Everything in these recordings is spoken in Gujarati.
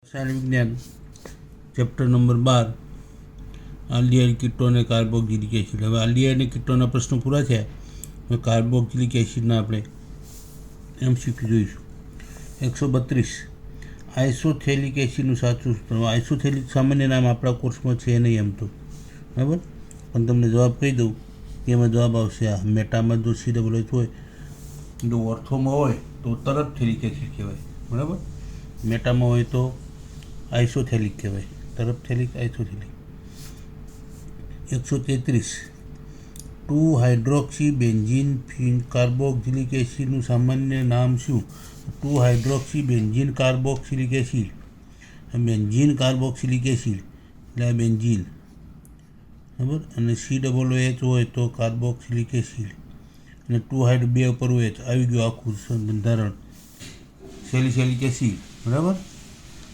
रसायन विज्ञान चैप्टर नंबर 12 आल्डिहाइड कीटोन અને કાર્બોક્સિલિક એસિડ। હવે આલ્ડિહાઇડ અને કીટોનના પ્રશ્નો પૂરા થયા। હવે કાર્બોક્સિલિક એસિડના આપણે MCQ જોઈશું। 132 આઇસોથેલિક એસિડનું સાચું સૂત્ર। આઇસોથેલિક સામાન્ય નામ આપણા કોર્સમાં છે નહીં એમ તો, બરાબર, પણ તમને જવાબ કહી દઉં કે એમાં જવાબ આવશે આ। મેટામાં જો COOH હોય, જો ઓર્થોમાં હોય તો તરત થેલિક એસિડ કહેવાય, બરાબર। મેટામાં હોય તો આઇસોથેલિક કહેવાય, તરફ થેલિક આઇસોથેલિક। 133 2 હાઇડ્રોક્સી બેન્ઝીન કાર્બોક્સિલિક એસિડનું સામાન્ય નામ શું? 2 hydroxy benzene carboxylic acid, benzene carboxylic acid એટલે આ બેન્ઝીન, બરાબર, અને COOH હોય તો કાર્બોક્સિલિક એસિડ, અને 2 હાઇડ 2 ઉપર OH આવી ગયું આખું બંધારણ, સેલિસિલિક એસિડ, બરાબર,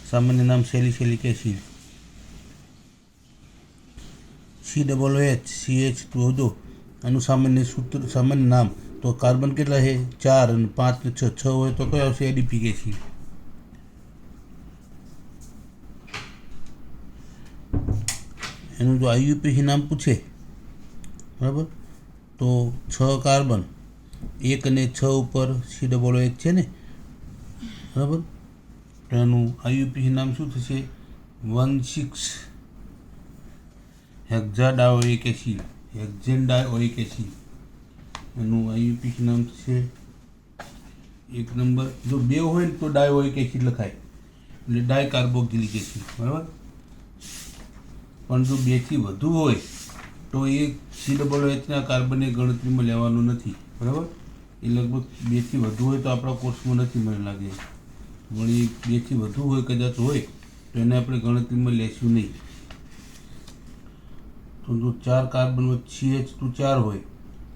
સામાન્ય નામ સેલિસિલિક એસિડ। COOH CH2 દો આનું સામાન્ય સૂત્ર, સામાન્ય નામ તો કાર્બન કેટલા છે? 4 અને 5 ને 6 હોય તો કયો આવશે? એડિપિક એસિડ। એનું જો IUPAC નામ પૂછે, બરાબર, તો 6 કાર્બન 1 અને 6 ઉપર COOH છે ને, બરાબર, તો એનું IUPAC નામ શું થશે? 16 હેક્ઝાડાયોઇક એસિડ, હેક્ઝેન્ડાયોઇક એસિડ એનું IUPAC નામ થશે 1 નંબર। જો 2 હોય ને તો ડાયોઇક એસિડ લખાય, એટલે ડાય કાર્બોક્સિલિક એસિડ, બરાબર, પણ જો 2 થી વધુ હોય તો એ COOHના કાર્બનની ગણતરીમાં લેવાનું નથી, બરાબર। એ લગભગ 2 થી વધુ હોય તો આપણા કોર્સમાં નથી, મને લાગે, વળી 2 થી વધુ હોય કદાચ હોય તો એને આપણે ગણતરીમાં લેશું નહીં। તો જો 4 કાર્બન CH2 4 હોય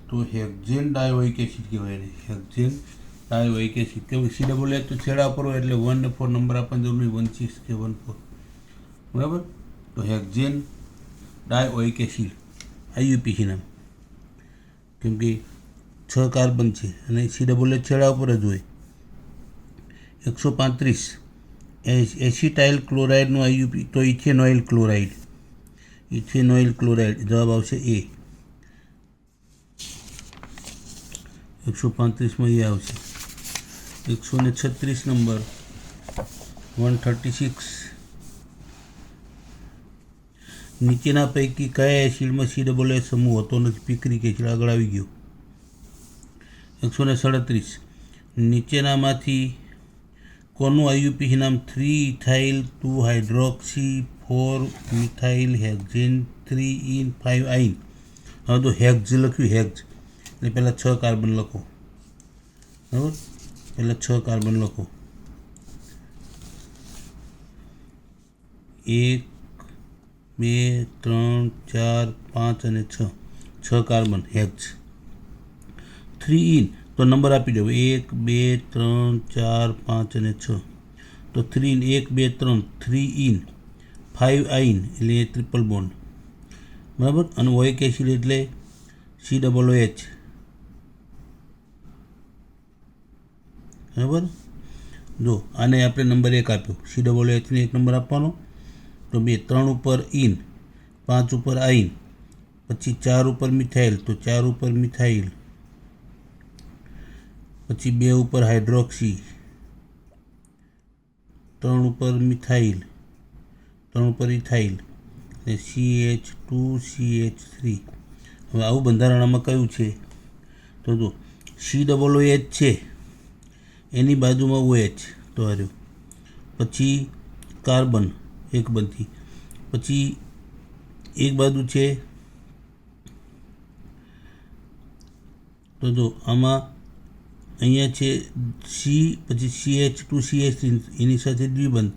તો હેક્ઝેન્ડાયોઇક એસિડ કહેવાય એને, હેક્ઝેન્ડાયોઇક એસિડ। કેમ કે COOH તો છેડા પર હોય એટલે 1 ને 4 નંબર આપવાની જરૂર નહીં, 16 કે 14, બરાબર, તો હેક્ઝેન્ડાયોઇક એસિડ IUPAC નામ, કેમ કે 6 કાર્બન છે અને COOH છેડા ઉપર જ હોય। 135 એસિટાઇલ ક્લોરાઇડનું IUPAC તો ઇથેનોઇલ ક્લોરાઇડ, ઇથેનોઇલ ક્લોરાઇડ જવાબ આવશે A। 135માં એ આવશે। 136 નંબર 136 નીચેના પૈકી કયા એસિડમાં COOH સમૂહ હોતો નથી? પિક્રિક એસિડ આગળ આવી ગયો। 137 નીચેનામાંથી કોનું IUPAC નામ 3 ethyl 2 hydroxy 4 methyl hexane 3 in 5 આઇન। હવે તો હેક્ઝ લખ્યું, હેક્ઝ એટલે પહેલાં 6 કાર્બન લખો, બરાબર, પહેલાં 6 કાર્બન લખો, 1 2 3 4 5 અને 6 કાર્બન હેક્ઝ। 3 ઇન તો નંબર આપી દો 1 2 3 4 5 અને 6, તો 3 ઇન 1 2 3 3 ઇન 5 આઇન એટલે એ ટ્રિપલ બોન્ડ, બરાબર, અને ઓઇક એસિડ એટલે COOH, બરાબર। જો આને આપણે નંબર 1 આપ્યો, COOHને 1 નંબર આપવાનો, તો 2 3 ઉપર ઇન, 5 ઉપર આઇન, પછી 4 ઉપર મિથાઇલ તો 4 ઉપર મિથાઇલ, પછી 2 ઉપર હાઇડ્રોક્સી, 3 ઉપર મિથાઇલ, 3 ઉપર ઇથાઇલ અને CH2 CH3। હવે આવું બંધારણ આમાં કયું છે? તો જો COOH છે એની બાજુમાં OH તો હાર્યો, પછી કાર્બન એક બનતી, પછી એક બાજુ છે, તો જો આમાં અહીંયા છે C, પછી CH2 CH3 એની સાથે દ્વિબંધ,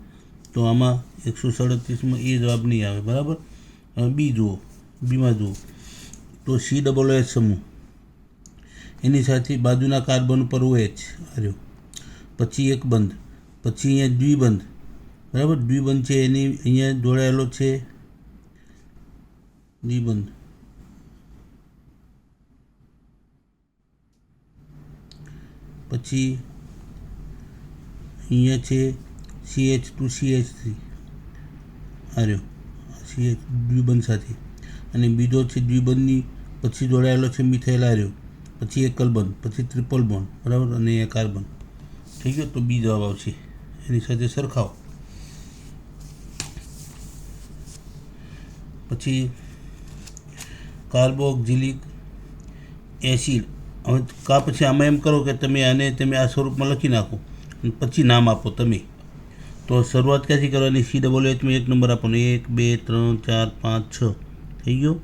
તો આમાં 137માં એ જવાબ નહીં આવે, બરાબર। હવે બી જુઓ, બીમાં જુઓ તો COOH સમૂહ એની સાથે બાજુના કાર્બન ઉપર OH આવ્યો, પછી એક બંધ, પછી અહીંયા દ્વિબંધ, બરાબર, દ્વિબંધ છે એની અહીંયા જોડાયેલો છે દ્વિબંધ, પછી અહીંયા છે CH2CH3 આ રહ્યો CH દ્વિબંધ સાથે, અને બીજો છે દ્વિબંધની પછી જોડાયેલો છે મિથાઇલ આ રહ્યો, પછી એકલ બંધ, પછી ટ્રિપલ બોન્ડ, બરાબર, અને એ કાર્બન. થઈ ગયો. તો બી જવાબ આવશે. એની સાથે સરખાવો. પછી કાર્બોક્સિલિક એસિડ. હવે પછી આમાં એમ કરો કે તમે આને આ સ્વરૂપમાં લખી નાખો અને પછી નામ આપો તમે. તો શરૂઆત ક્યાંથી કરવાની? COOHમાં 1 નંબર આપવાનો, 1 2 3 4 5 6. થઈ ગયો,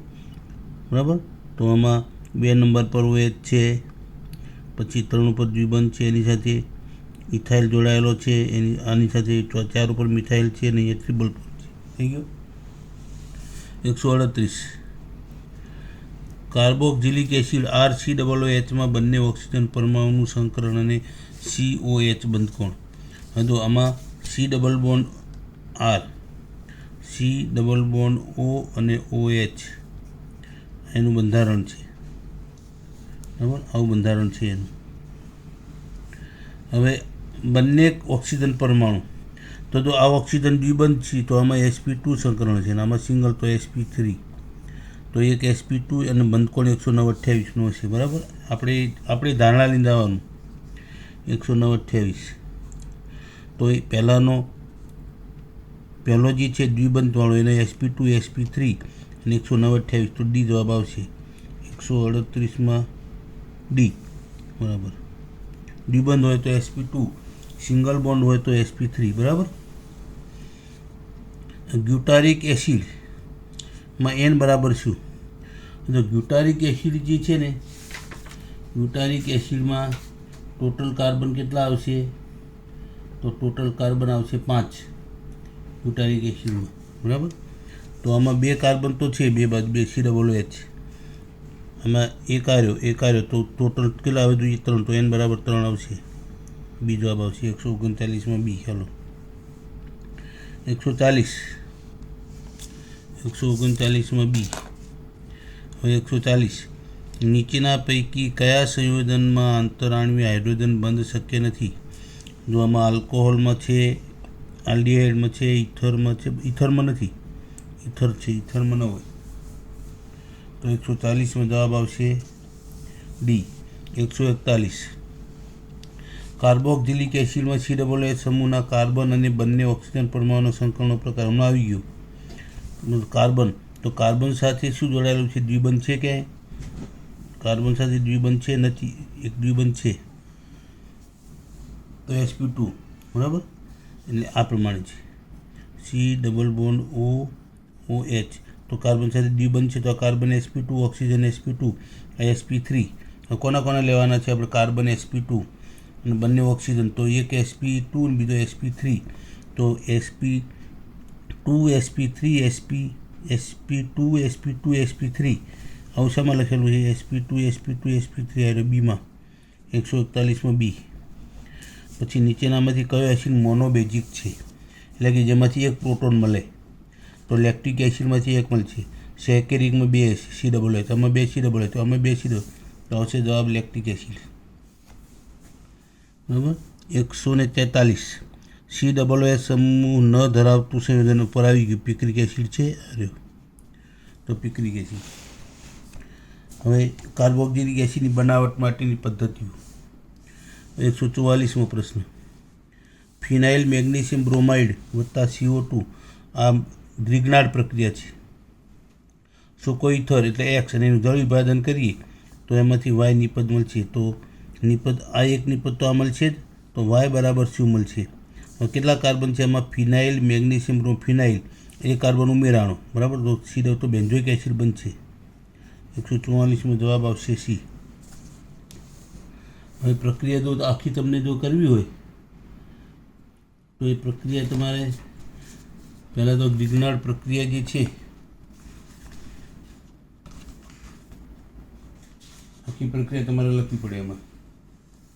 બરાબર. તો આમાં 2 નંબર પર OH છે, પછી 3 ઉપર દ્વિબંધ છે, એની સાથે ઇથાઇલ જોડાયેલો છે, આની સાથે 4 ઉપર મિથાઇલ છે, અને એ ટ્રિપલ પર છે. થઈ ગયો. 138. કાર્બોક્સિલિક એસિડ RCOOHમાં બંને ઓક્સિજન પરમાણુનું સંકરણ અને COH બંધ કોણ? હા, તો આમાં C double bond R, C double bond O અને OH એનું બંધારણ છે, બરાબર. આવું બંધારણ છે એનું. હવે બંને ઓક્સિજન પરમાણુ, તો આ ઓક્સિજન દ્વિબંધ છે, તો આમાં sp2 સંકરણ છે, અને આમાં સિંગલ તો sp3. તો એક sp2 અને બંધકોણ 109-28નો હશે, બરાબર. આપણે ધારણા લઈને આવવાનું 109-28. તો એ પહેલો જે છે દ્વિબંધવાળો એને sp2 sp3 અને 109-28, તો ડી જવાબ આવશે. 138માં ડી, બરાબર. દ્વિબંધ હોય તો sp2, સિંગલ બોન્ડ હોય તો sp3, બરાબર. ગ્યુટારિક એસિડમાં n બરાબર શું? તો ગ્યુટારિક એસિડ જે છે ને, ગ્યુટારિક એસિડમાં ટોટલ કાર્બન કેટલા આવશે? તો ટોટલ કાર્બન આવશે 5 ગ્યુટારિક એસિડમાં, બરાબર. તો આમાં 2 કાર્બન તો છે, 2 બાજુ 2 COOH. આમાં એક આવ્યો તો ટોટલ કેટલા આવે? 3, તો n બરાબર 3 આવશે. બી જવાબ આવશે. 139માં બી. ચાલો 139માં બી. હવે 140. નીચેના પૈકી કયા સંયોજનમાં આંતરાણ્વીય હાઇડ્રોજન બંધ શક્ય નથી? જો આમાં આલ્કોહોલમાં છે, આલ્ડિહાઇડમાં છે, ઇથરમાં છે. ઇથરમાં નથી, ઇથર છે, ઇથરમાં ન હોય. તો 140માં જવાબ આવશે ડી. 141. કાર્બોક્સિલિક એસિડમાં COOH સમૂહના કાર્બન અને બંને ઓક્સિજન પરમાણુના સંકરણનો પ્રકાર હમણાં આવી ગયો. કાર્બન, તો કાર્બન સાથે શું જોડાયેલું છે? દ્વિબંધ છે કે? કાર્બન સાથે દ્વિબંધ છે? નથી. એક દ્વિબંધ છે, તો sp2, બરાબર. એટલે આ પ્રમાણે છે. C ડબલ બોન્ડ OH, તો કાર્બન સાથે દ્વિબંધ છે, તો આ કાર્બન sp2, ઓક્સિજન sp2, આ sp3. કોના લેવાના છે આપણે? કાર્બન sp2 અને બંને ઓક્સિજન, તો એક sp2 અને બીજો sp3. તો sp2 sp3 sp2 sp2 sp3 આવું શામાં લખેલું છે? sp2 sp2 sp3 આ બીમાં. 141માં બી. પછી નીચેનામાંથી કયો એસિડ મોનોબેઝિક છે, એટલે કે જેમાંથી એક પ્રોટોન મળે? તો લેક્ટિક એસિડમાંથી એક મળશે, સેકેરિકમાં 2 COOH, તો આમાં 2 COOH, તો આમાં 2 COOH, તો આવશે જવાબ લેક્ટિક એસિડ, બરાબર. 143. COOH સમૂહ ન ધરાવતું સંયોજન ઉપર આવી ગયું. પિક્રિક એસિડ છે, અરે તો પિક્રિક એસિડ. હવે કાર્બોક્સિલિક એસિડની બનાવટ માટેની પદ્ધતિઓ. 144મો પ્રશ્ન. ફિનાઇલ મેગ્નેશિયમ બ્રોમાઇડ વત્તા CO2 આ ગ્રિગ્નાર્ડ પ્રક્રિયા છે. સુકોઇથર એટલે X, અને એનું જળ વિભાજન કરીએ તો એમાંથી Y નિપજ મળશે. તો નિપજ આ એક નિપજ તો આ મળશે જ, તો Y બરાબર શું મળશે? કેટલા કાર્બન છે એમાં? ફિનાઇલ મેગ્નેશિયમ ફિનાઇલ એ કાર્બન ઉમેરાણો, બરાબર. તો C તો બેન્ઝોઇક એસિડ બનશે. 144માં જવાબ આવશે સી. હવે પ્રક્રિયા જો આખી તમને જો કરવી હોય તો એ પ્રક્રિયા તમારે પહેલાં તો ગ્રિગ્નાર્ડ પ્રક્રિયા જે છે આખી પ્રક્રિયા તમારે લખવી પડે.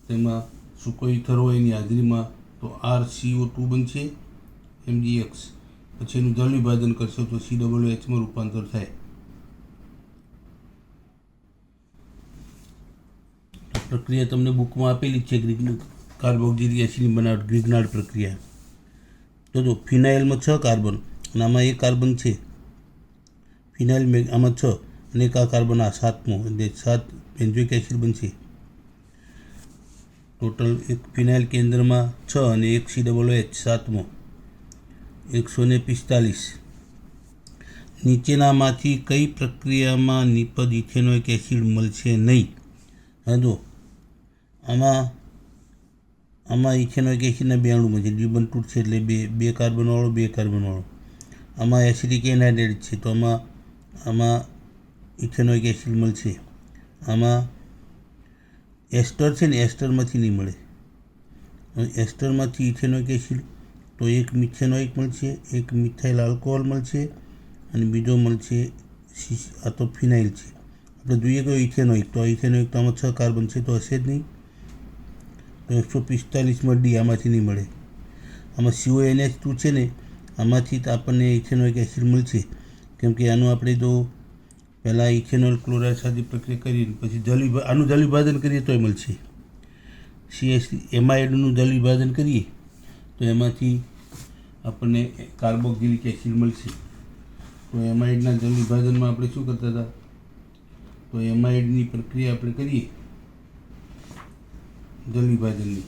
તેમાં સુકોઇથર હોય એની હાજરીમાં તો RCO2 બનશે MgX, પછી એનું જળ વિભાજન કરશો તો COOHમાં રૂપાંતર થાય. પ્રક્રિયા તમને બુકમાં આપેલી જ છે. કાર્બોક્સિલિક એસિડની બનાવટ ગ્રિગ્નાર્ડ પ્રક્રિયા. તો જો ફિનાઇલમાં 6 કાર્બન અને આમાં 1 કાર્બન છે, ફિનાઇલ આમાં 6 અને એક આ કાર્બન આ 7મો, એટલે 7 બેન્ઝોઇક એસિડ બનશે. ટોટલ એક ફિનાઇલ કેન્દ્રમાં 6 અને એક COOH 7મો, 145. નીચેનામાંથી કઈ પ્રક્રિયામાં નિપજ ઇથેનોઇક એસિડ મળશે નહીં? હા જો આમાં ઇથેનોઇક એસિડના 2 અણુ મળશે, ડી1 તૂટશે એટલે 2 કાર્બનવાળો 2 કાર્બનવાળો. આમાં એસિડિક એનહાઇડ્રેટ છે તો આમાં ઇથેનોઇક એસિડ મળશે. આમાં એસ્ટર છે ને, એસ્ટરમાંથી નહીં મળે. એસ્ટરમાંથી ઇથેનોઇક એસિડ તો એક મિથેનોઇક મળશે, એક મિથાઇલ આલ્કોહોલ મળશે અને બીજો મળશે આ તો ફિનાઇલ છે. આપણે જોઈએ કયો ઇથેનોઇક, તો ઇથેનોઇક તો આમાં 6 કાર્બન છે તો હશે જ નહીં. તો 145માં ડી આમાંથી નહીં મળે. આમાં CONH2 છે ને, આમાંથી તો આપણને ઇથેનોઇક એસિડ મળશે, કેમ કે આનું આપણે જો પહેલાં ઇથેનોલ ક્લોરાઇડ સાથે પ્રક્રિયા કરીએ પછી આનું જલ વિભાજન કરીએ તોય મળશે. એમાઇડનું જલ વિભાજન કરીએ તો એમાંથી આપણને કાર્બોક્સિલિક એસિડ મળશે. તો એમાઇડના જલ વિભાજનમાં આપણે શું કરતા હતા, તો એમાઇડની પ્રક્રિયા આપણે કરીએ જલ વિભાજનની,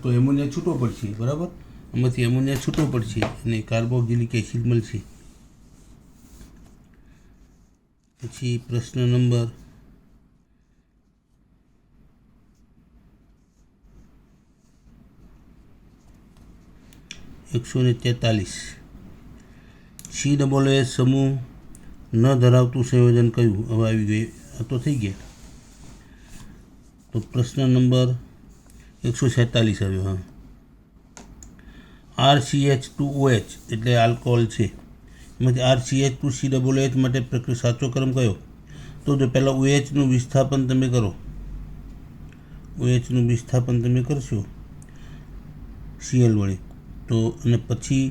તો એમોનિયા છૂટો પડશે, બરાબર. આમાંથી એમોનિયા છૂટો પડશે અને કાર્બોક્સિલિક એસિડ મળશે. પછી પ્રશ્ન નંબર 143. COOH સમૂહ ન ધરાવતું સંયોજન કયું? હવે આવી ગયું, આ તો થઈ ગયા. તો પ્રશ્ન નંબર 147 આવ્યો. હા, RCH2OH એટલે આલ્કોહોલ છે. એમાંથી RCH2COOH માટે પ્રક્રિયા સાચો ક્રમ કયો? તો જો પહેલાં OHનું વિસ્થાપન તમે કરો, OHનું વિસ્થાપન તમે કરશો Cl વડે, તો અને પછી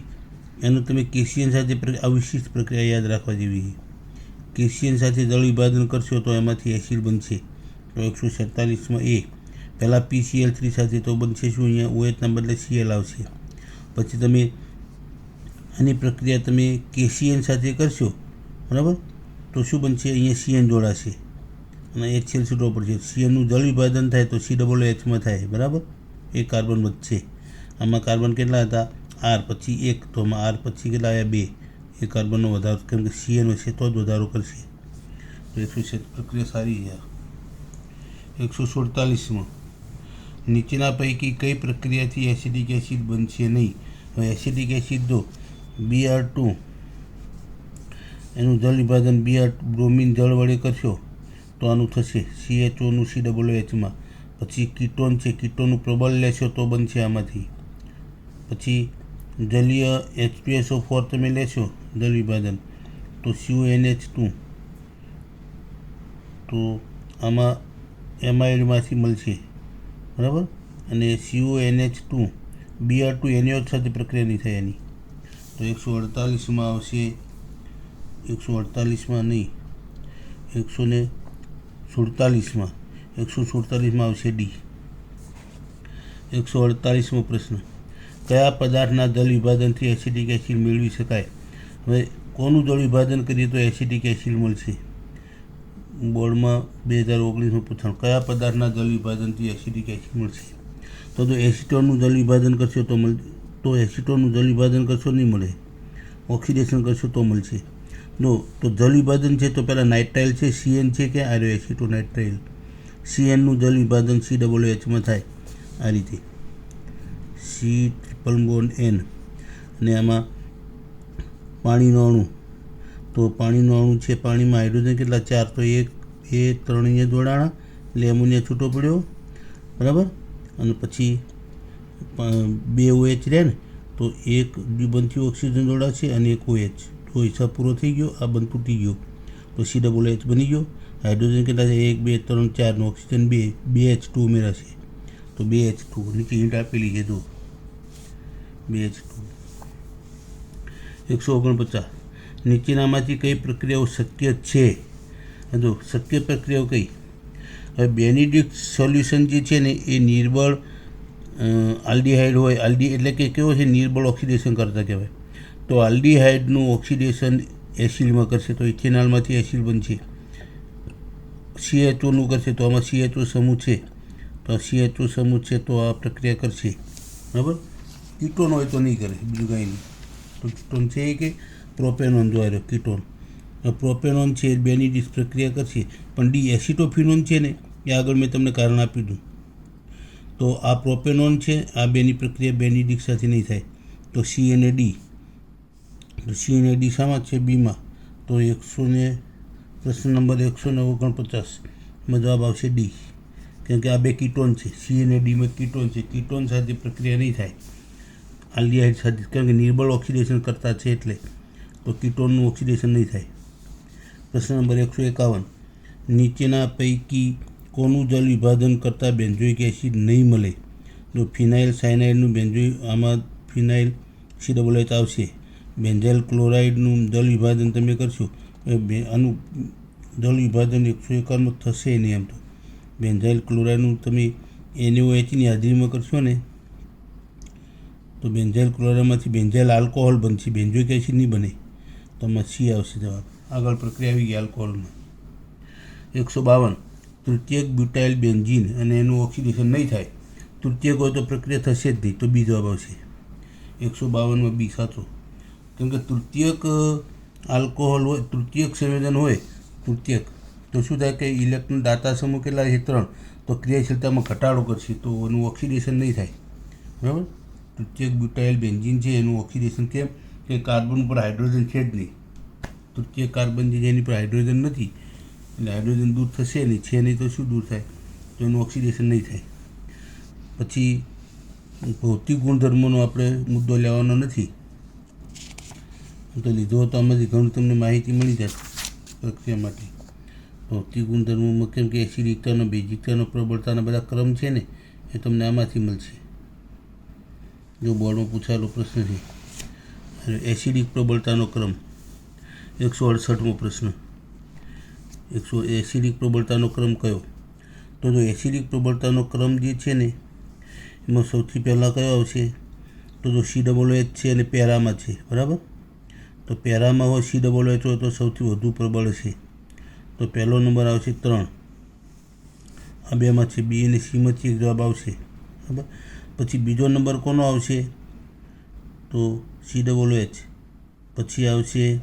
એનું તમે કેશિયન સાથે આ વિશિષ્ટ પ્રક્રિયા યાદ રાખવા જેવી. કેશિયન સાથે જળ વિભાજન કરશો તો એમાંથી એસિડ બનશે. તો 147માં એ પહેલાં PCl3 સાથે તો બનશે શું, અહીંયા OHના બદલે Cl આવશે. પછી તમે આની પ્રક્રિયા તમે કેશિયન સાથે કરશો, બરાબર, તો શું બનશે, અહીંયા CN જોડાશે અને HCl છૂટો પડશે. CNનું જળ વિભાજન થાય તો COOHમાં થાય, બરાબર, એક કાર્બન વધશે. આમાં કાર્બન કેટલા હતા, R પછી 1, તો આમાં R પછી કેટલા આવ્યા, 2. એ કાર્બનનો વધારો, કેમ કે CN હશે તો જ વધારો કરશે. તો 147 પ્રક્રિયા સારી છે. 147માં નીચેના પૈકી કઈ પ્રક્રિયાથી એસિડિક એસિડ બનશે નહીં? હવે એસિડિક એસિડ જો Br2 એનું જળ વિભાજન બ્રોમિન જળ વડે કરશો તો આનું થશે CHOનું COOHમાં. પછી કીટોન છે, કીટોનનું પ્રબળ લેશો તો બનશે આમાંથી. પછી જલીય H2SO4 તમે લેશો જળ વિભાજન તો CONH2, તો આમાં એમાઇડમાંથી મળશે, બરાબર. અને CONH2 Br2 NaOH સાથે પ્રક્રિયા નહીં થાય એની. તો 148માં આવશે, 148માં નહીં, 147માં આવશે ડી. 148મો પ્રશ્ન, કયા પદાર્થના જળ વિભાજનથી એસિડિક એસિડ મેળવી શકાય? હવે કોનું જળ વિભાજન કરીએ તો એસિડિક એસિડ મળશે? બોર્ડમાં 2019માં પૂછાણ, કયા પદાર્થના જળ વિભાજનથી એસિડિક એસિડ મળશે? તો જો એસિટોનનું જળ વિભાજન કરશો તો એસિટોનનું જળ વિભાજન કરશો નહીં મળે, ઓક્સિડેશન કરશો તો મળશે. જો તો જળ વિભાજન છે તો પહેલાં નાઇટ્રાઇલ છે, CN છે કે આર્યો એસિટોનાઇટ્રાઇલ, CNનું જળ વિભાજન COOHમાં થાય આ રીતે, C�BN. અને આમાં પાણીનો અણુ, તો પાણીનો અણુ છે, પાણીમાં હાઇડ્રોજન કેટલા, 4, તો 1 2 3 અહીંયા જોડાણા એટલે એમોનિયા છૂટો પડ્યો, બરાબર. અને પછી 2 OH રહે ને તો એક દ્વિબંધથી ઓક્સિજન જોડાશે અને એક OH, તો હિસાબ પૂરો થઈ ગયો. આ બંધ તૂટી ગયો તો COOH બની ગયો. હાઇડ્રોજન કેટલા છે, 1 2 3 4, ઓક્સિજન 2 H2 ઉમેરાશે તો 2H2. નીચે હિન્ટ આપેલી છે, જો 2H2. 149, નીચેનામાંથી કઈ પ્રક્રિયાઓ શક્ય છે? જો શક્ય પ્રક્રિયાઓ કઈ? હવે બેનિડિક્ટ સોલ્યુશન જે છે ને એ નિર્બળ આલ્ડીહાઇડ હોય, એટલે કે કેવો છે, નિર્બળ ઓક્સિડેશન કરતા કહેવાય. તો આલ્ડીહાઇડનું ઓક્સિડેશન એસિડમાં કરશે તો ઇથેનોલમાંથી એસિડ બનશે. CHOનું કરશે તો આમાં CHO સમૂહ છે, તો CHO સમૂહ છે તો આ પ્રક્રિયા કરશે. બરાબર. કીટોન હોય તો નહીં કરે, બીજું કાંઈ નહીં. તો કીટોન છે કે પ્રોપેનોન જોવા રહ્યો કીટોન. પ્રોપેનોન છે બેની ડિસ પ્રક્રિયા કરશે, પણ ડી એસિટોફિનોન છે ને એ આગળ મેં તમને કારણ આપી દઉં. તો આ પ્રોપેનોન છે, આ બેની પ્રક્રિયા બેની ડિક સાથે નહીં થાય. તો C અને D, તો C અને D શામાં છે? બીમાં. તો પ્રશ્ન નંબર 149માં જવાબ આવશે ડી, કેમ કે આ બે કીટોન છે. C અને Dમાં કીટોન છે, કીટોન સાથે પ્રક્રિયા નહીં થાય આલ્ડીહાઇડ સાથે, કેમ કે નિર્બળ ઓક્સિડેશન કરતા છે એટલે. તો કીટોનનું ઓક્સિડેશન નહીં થાય. પ્રશ્ન નંબર 151, નીચેના પૈકી કોનું જલ વિભાજન કરતાં બેન્ઝોઇક એસિડ નહીં મળે? તો ફિનાઇલ સાયનાઇડનું આમાં ફિનાઇલ COOH આવશે. બેન્ઝાઇલ ક્લોરાઇડનું જલ વિભાજન તમે કરશો, આનું જલ વિભાજન 151 થશે નહીં. એમ તો બેન્ઝાઇલ ક્લોરાઇડનું તમે NaOHની હાજરીમાં કરશો ને તો બેન્ઝાઇલ ક્લોરાઇડમાંથી બેન્ઝાઇલ આલ્કોહોલ બનશે, બેન્ઝોઇક એસિડ નહીં બને. તો આમાં C આવશે જવાબ. આગળ પ્રક્રિયા આવી ગઈ આલ્કોહોલમાં. 152, તૃતીયક બ્યુટાઇલ બેન્ઝીન અને એનું ઓક્સિડેશન નહીં થાય. તૃતીયક હોય તો પ્રક્રિયા થશે જ નહીં, તો બી જવાબ આવશે. 152માં બી સાચો, કેમ કે તૃતીયક આલ્કોહોલ હોય, તૃતીયક સંયોજન હોય, તૃતીયક તો શું થાય કે ઇલેક્ટ્રોન દાતા સમૂહ કેટલા છે? 3. તો ક્રિયાશીલતામાં ઘટાડો કરશે, તો એનું ઓક્સિડેશન નહીં થાય. બરાબર. તૃતીયક બ્યુટાઇલ બેન્ઝીન છે એનું ઓક્સિડેશન કેમ? કે કાર્બન ઉપર હાઇડ્રોજન છે જ નહીં. તૃતીય કાર્બન છે જેની પર હાઇડ્રોજન નથી, એટલે હાઇડ્રોજન દૂર થશે નહીં, છે નહીં તો શું દૂર થાય? તો એનું ઓક્સિડેશન નહીં થાય. પછી ભૌતિક ગુણધર્મોનો આપણે મુદ્દો લેવાનો નથી, તો લીધો તો આમાંથી ઘણું તમને માહિતી મળી જાય પ્રક્રિયા માટે. ભૌતિક ગુણધર્મોમાં કેમ કે એસિડિકતાનો, બેઝિકતાનો, પ્રબળતાના બધા ક્રમ છે ને એ તમને આમાંથી મળશે. જો બોર્ડમાં પૂછાયેલો પ્રશ્ન છે, એસિડિક પ્રબળતાનો ક્રમ. 168મો પ્રશ્ન, એસિડિક પ્રબળતાનો ક્રમ કયો? તો જો એસિડિક પ્રબળતાનો ક્રમ જે છે ને એમાં સૌથી પહેલાં કયો આવશે? તો જો COOH છે અને પેરામાં છે. બરાબર. તો પેરામાં હોય COOH હોય તો સૌથી વધુ પ્રબળ છે. તો પહેલો નંબર આવશે 3. આ બેમાં છે, B અને Cમાંથી એક જવાબ આવશે. બરાબર. પછી બીજો નંબર કોનો આવશે? તો COOH. પછી આવશે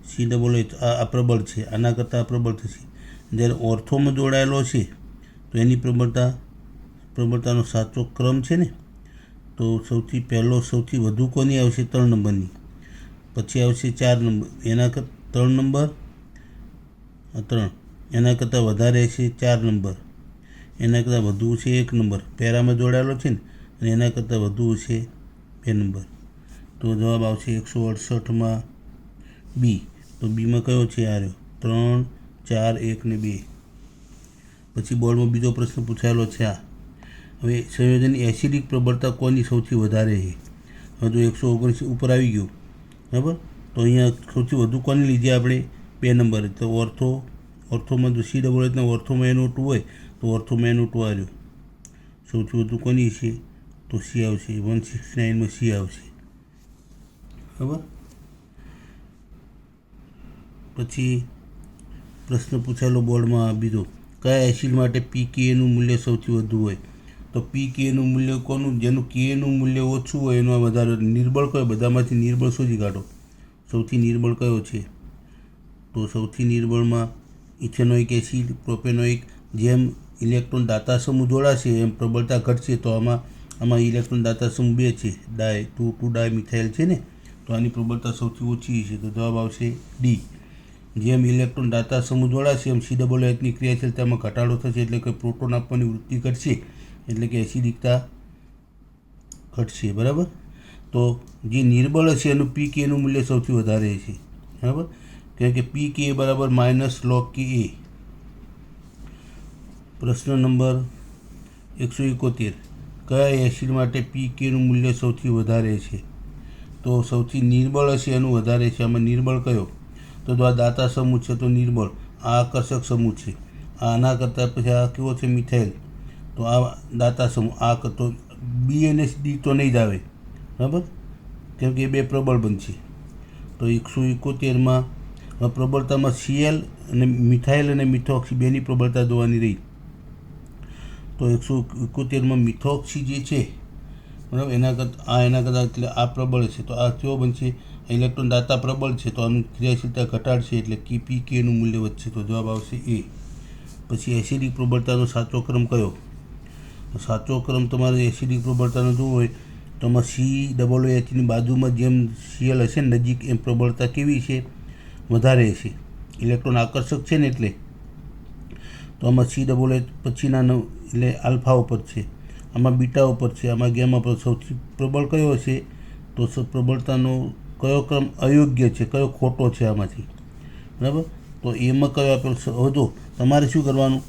COOH, આ પ્રબળ છે, આના કરતાં પ્રબળ થશે. જ્યારે ઓર્થોમાં જોડાયેલો છે તો એની પ્રબળતાનો સાચો ક્રમ છે ને, તો સૌથી પહેલો સૌથી વધુ કોની આવશે? 3 નંબરની. પછી આવશે 4 નંબર, 3 નંબર, 3 એના કરતાં વધારે છે 4 નંબર, એના કરતાં વધુ છે 1 નંબર, પેરામાં જોડાયેલો છે ને, અને એના કરતાં વધુ છે 2 નંબર. તો જવાબ આવશે 168માં બી. તો બીમાં કયો છે? આ રહ્યો 3, 4, 1 ને 2. પછી બોર્ડમાં બીજો પ્રશ્ન પૂછાયેલો છે આ. હવે સંયોજનની એસિડિક પ્રબળતા કોની સૌથી વધારે છે? હવે તો 119 ઉપર આવી ગયું. બરાબર. તો અહીંયા સૌથી વધુ કોની લીધી આપણે? 2 નંબર. તો ઓર્થોમાં જો COOHના ઓર્થોમાં NO2 હોય તો ઓર્થોમાં NO2 આ રહ્યો. સૌથી વધુ કોની છે? તો C આવશે. 169માં C આવશે. બરાબર. પછી પ્રશ્ન પૂછાયેલો બોર્ડમાં બીજો, કયા એસિડ માટે pKaનું મૂલ્ય સૌથી વધુ હોય? તો pKaનું મૂલ્ય કોનું? જેનું Kaનું મૂલ્ય ઓછું હોય એનું વધારે. નિર્બળ કયો? બધામાંથી નિર્બળ શોધી કાઢો. સૌથી નિર્બળ કયો છે? તો સૌથી નિર્બળમાં ઇથેનોઇક એસિડ, પ્રોપેનોઇક. જેમ ઇલેક્ટ્રોન દાતા સમૂહ જોડાશે એમ પ્રબળતા ઘટશે. તો આમાં ઇલેક્ટ્રોન દાતા સમૂહ 2 છે, 2 ડાયમિથાઇલ છે ને, તો આની પ્રબળતા સૌથી ઓછી છે. તો જવાબ આવશે ડી. જેમ ઇલેક્ટ્રોન દાતા સમૂહ જોડાશે એમ COOHની ક્રિયાશીલતામાં ઘટાડો થશે, એટલે કે પ્રોટોન આપવાની વૃત્તિ ઘટશે, એટલે કે એસિડિકતા ઘટશે. બરાબર. તો જે નિર્બળ હશે એનું pKનું મૂલ્ય સૌથી વધારે છે. બરાબર. કેમ કે pK બરાબર -log Ka. પ્રશ્ન નંબર 171, કયા એસિડ માટે pKનું મૂલ્ય સૌથી વધારે છે? તો સૌથી નિર્બળ હશે એનું વધારે છે. આમાં નિર્બળ કયો? તો આ દાતા સમૂહ છે તો નિર્બળ. આ આકર્ષક સમૂહ છે. આના કરતાં પછી આ કેવો છે? મિથાઇલ. તો આ દાતા સમૂહ. આ તો બી અને ડી તો નહીં જ આવે, બરાબર, કેમ કે એ બે પ્રબળ બનશે. તો 171માં પ્રબળતામાં Cl અને મિથાઇલ અને મિથોક્સી બેની પ્રબળતા જોવાની રહી. તો 171માં મિથોક્સી જે છે, બરાબર, એના કરતાં એટલે આ પ્રબળ છે. તો આ કેવો બનશે? ઇલેક્ટ્રોન દાતા પ્રબળ છે, તો આનું ક્રિયાશીલતા ઘટાડશે, એટલે pKનું મૂલ્ય વધશે. તો જવાબ આવશે એ. પછી એસિડિક પ્રબળતાનો સાચો ક્રમ કયો? સાચો ક્રમ તમારે એસિડિક પ્રબળતાનો જોવો હોય તો આમાં COOHની બાજુમાં જેમ Cl હશે ને નજીક, એમ પ્રબળતા કેવી છે? વધારે હશે. ઇલેક્ટ્રોન આકર્ષક છે ને એટલે. તો આમાં COOH પછીના એટલે આલ્ફા ઉપર છે, આમાં બીટા ઉપર છે, આમાં ગેમા પર. સૌથી પ્રબળ કયો હશે? તો પ્રબળતાનો કયો ક્રમ અયોગ્ય છે, કયો ખોટો છે આમાંથી, બરાબર? તો એમાં કયો આપેલો? જો તમારે શું કરવાનું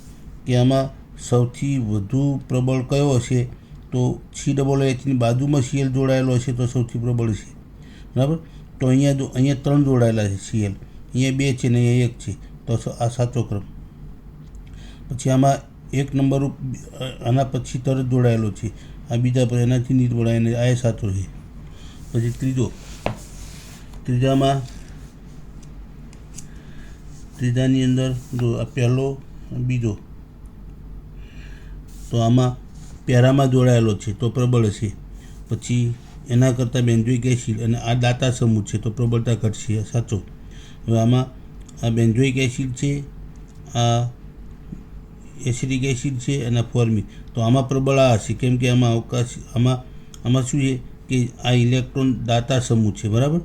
કે આમાં સૌથી વધુ પ્રબળ કયો હશે? તો COOHની બાજુમાં Cl જોડાયેલો હશે તો સૌથી પ્રબળ છે, બરાબર? તો અહીંયા 3 જોડાયેલા છે Cl, અહીંયા 2 છે ને અહીંયા 1 છે, તો આ સાચો ક્રમ. પછી આમાં 1 નંબર આના પછી તરત જોડાયેલો છે, આ બીજા પર એનાથી નહીં જોડાય, આ સાચો છે. પછી ત્રીજાની અંદર જો આ પહેલો બીજો, તો આમાં પેરામાં જોડાયેલો છે તો પ્રબળ છે. પછી એના કરતાં બેન્ઝોઇક એસિડ અને આ દાતા સમૂહ છે તો પ્રબળતા ઘટશે, સાચો. હવે આમાં આ બેન્ઝોઇક એસિડ છે, આ એસિડિક એસિડ છે અને ફોર્મિક, તો આમાં પ્રબળ આ હશે, કેમ કે આમાં શું છે કે આ ઇલેક્ટ્રોન દાતા સમૂહ છે, બરાબર?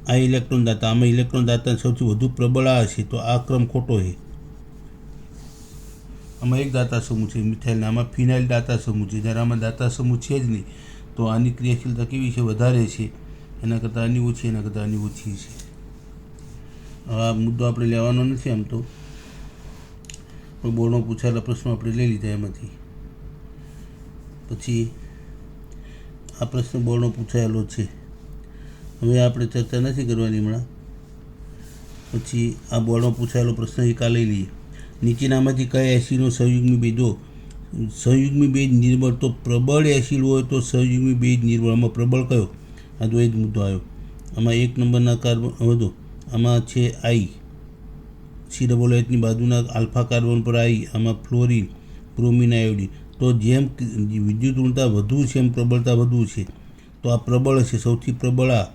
આ ઇલેક્ટ્રોન દાતા, આમાં ઇલેક્ટ્રોન દાતા સૌથી વધુ પ્રબળ આ હશે, તો આ ક્રમ ખોટો છે. આમાં એક દાતા સમૂહ છે મિથાઇલ, આમાં ફિનાઇલ દાતા સમૂહ છે, જ્યારે આમાં દાતા સમૂહ છે જ નહીં, તો આની ક્રિયાશીલતા કેવી છે? વધારે છે. એના કરતાં આની ઓછી, એના કરતાં આની ઓછી છે. આ મુદ્દો આપણે લેવાનો નથી આમ તો, પણ બોર્ડમાં પૂછાયેલા પ્રશ્નો આપણે લઈ લીધા એમાંથી. પછી આ પ્રશ્ન બોર્ડમાં પૂછાયેલો છે, હવે આપણે ચર્ચા નથી કરવાની હમણાં. પછી આ બોર્ડમાં પૂછાયેલો પ્રશ્ન એક આ લઈ લઈએ. નીચેનામાંથી કયા એસિડનો સંયુગ્મી બેઝ? જો સંયુગ્મી બેઝ નિર્બળ, તો પ્રબળ એસિડ હોય તો સંયુગ્મી બેઝ નિર્બળ. આમાં પ્રબળ કયો? આ જો એ જ મુદ્દો આવ્યો. આમાં 1 નંબરના કાર્બન વધો, આમાં છે I, COOHની બાજુના આલ્ફા કાર્બન પર I, આમાં ફ્લોરિન, બ્રોમિન, આયોડિન. તો જેમ વિદ્યુત ઋણતા વધુ છે એમ પ્રબળતા વધુ છે, તો આ પ્રબળ હશે, સૌથી પ્રબળ આ.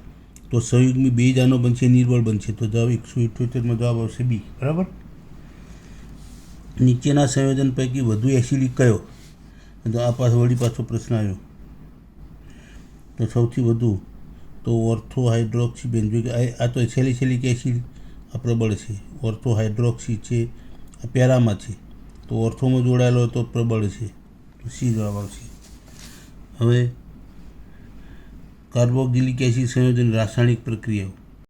તો સંયુગ્મી બેઝ આનો બનશે, નિર્બળ બનશે. તો જવાબ 178માં જવાબ આવશે બી, બરાબર. નીચેના સંયોજન પૈકી વધુ એસિડિક કયો? તો આ પાછો પ્રશ્ન આવ્યો. તો સૌથી વધુ તો ઓર્થો હાઇડ્રોક્સી બેન્ઝોઇક, આ તો સેલિસિલિક એસિડ આ પ્રબળ છે. ઓર્થો હાઇડ્રોક્સી છે, આ પેરામાં છે, તો ઓર્થોમાં જોડાયેલો તો પ્રબળ છે, તો સી જવાબ આવશે. હવે કાર્બોક્સિલિક એસિડ સંયોજન રાસાયણિક પ્રક્રિયાઓ.